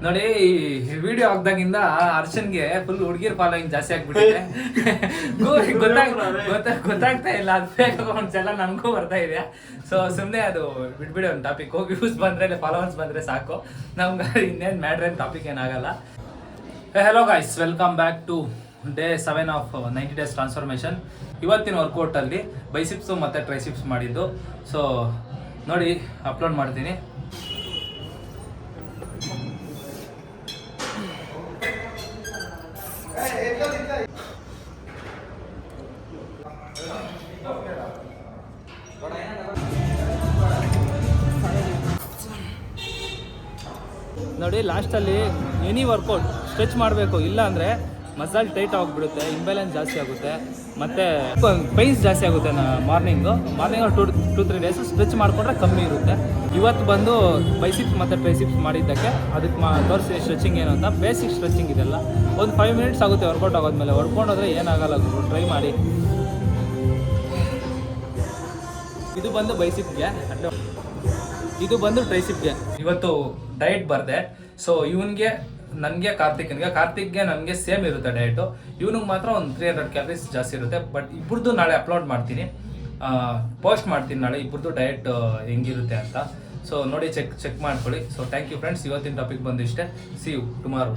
ನೋಡಿ ಈ video ಆಗ್ದಾಗಿಂದ ಅರ್ಶನ್ಗೆ full ಹುಡುಗಿರ್ ಫಾಲೋಯಿಂಗ್ ಜಾಸ್ತಿ ಆಗ್ಬಿಟ್ಟಿದೆ. ಗೊತ್ತಾಗ್ತಾ ಇಲ್ಲ, ಅದು ಫೇಕ್ ಅಕೌಂಟ್ಸ್ ಎಲ್ಲ ನನಗೂ ಬರ್ತಾ ಇದೆ. ಸೊ ಸುಮ್ಮನೆ ಅದು ಬಿಟ್ಬಿಡಿ, ಒಂದು ಟಾಪಿಕ್ ವ್ಯೂಸ್ ಬಂದ್ರೆ ಫಾಲೋವರ್ಸ್ ಬಂದ್ರೆ ಸಾಕು, ನಮ್ಗೆ ಇನ್ನೇನು ಮ್ಯಾಟ್ರ್ ಏನು ಟಾಪಿಕ್ ಏನಾಗಲ್ಲ. Hello guys, welcome back to day 7 of 90 days transformation. ಇವತ್ತಿನ ವರ್ಕೌಟಲ್ಲಿ ಬೈಸಿಪ್ಸು ಮತ್ತು ಟ್ರೈಸಿಪ್ಸ್ ಮಾಡಿದ್ದು. ಸೊ ನೋಡಿ ಅಪ್ಲೋಡ್ ಮಾಡ್ತೀನಿ. ನೋಡಿ ಲಾಸ್ಟಲ್ಲಿ ಎನಿ ವರ್ಕೌಟ್ ಸ್ಟ್ರೆಚ್ ಮಾಡಬೇಕು, ಇಲ್ಲ ಅಂದರೆ ಮಸಾಲ್ ಟೈಟ್ ಆಗಿಬಿಡುತ್ತೆ, ಇಂಬ್ಯಾಲೆನ್ಸ್ ಜಾಸ್ತಿ ಆಗುತ್ತೆ, ಮತ್ತು ಪೈನ್ಸ್ ಜಾಸ್ತಿ ಆಗುತ್ತೆ. ಮಾರ್ನಿಂಗು 2-3 days ಸ್ಟ್ರೆಚ್ ಮಾಡಿಕೊಂಡ್ರೆ ಕಮ್ಮಿ ಇರುತ್ತೆ. ಇವತ್ತು ಬಂದು ಬೈಸಿಪ್ಸ್ ಮತ್ತು ಟ್ರೈಸಿಪ್ಸ್ ಮಾಡಿದ್ದಕ್ಕೆ ಅದಕ್ಕೆ ತೋರಿಸಿ ಸ್ಟ್ರೆಚಿಂಗ್ ಏನು ಅಂತ. ಬೇಸಿಕ್ ಸ್ಟ್ರೆಚಿಂಗ್ ಇದೆಲ್ಲ ಒಂದು 5 minutes ಆಗುತ್ತೆ ವರ್ಕೌಟ್ ಆಗೋದ್ಮೇಲೆ. ಹೊಡ್ಕೊಂಡೋದ್ರೆ ಏನಾಗಲ್ಲ, ಟ್ರೈ ಮಾಡಿ. ಇದು ಬಂದು ಬೈಸಿಪ್ಗೆ, ಇದು ಬಂದು ಟ್ರೈಸಿಪ್ಗೆ. ಇವತ್ತು ಡಯಟ್ ಬರ್ದೆ. ಸೊ ಇವನಿಗೆ, ನನಗೆ ಕಾರ್ತಿಕ್ಗೆ ನನಗೆ ಸೇಮ್ ಇರುತ್ತೆ ಡಯಟು. ಇವನಿಗೆ ಮಾತ್ರ ಒಂದು 300 calories ಜಾಸ್ತಿ ಇರುತ್ತೆ. ಬಟ್ ಇಬ್ಬರದು ನಾಳೆ ಅಪ್ಲೋಡ್ ಮಾಡ್ತೀನಿ, ಪೋಸ್ಟ್ ಮಾಡ್ತೀನಿ ನಾಳೆ ಇಬ್ಬರದು ಡಯಟ್ ಹೆಂಗಿರುತ್ತೆ ಅಂತ. ಸೊ ನೋಡಿ ಚೆಕ್ ಮಾಡ್ಕೊಳ್ಳಿ. ಸೊ ಥ್ಯಾಂಕ್ ಯು ಫ್ರೆಂಡ್ಸ್, ಇವತ್ತಿನ ಟಾಪಿಕ್ ಬಂದು ಇಷ್ಟೇ. See you tomorrow.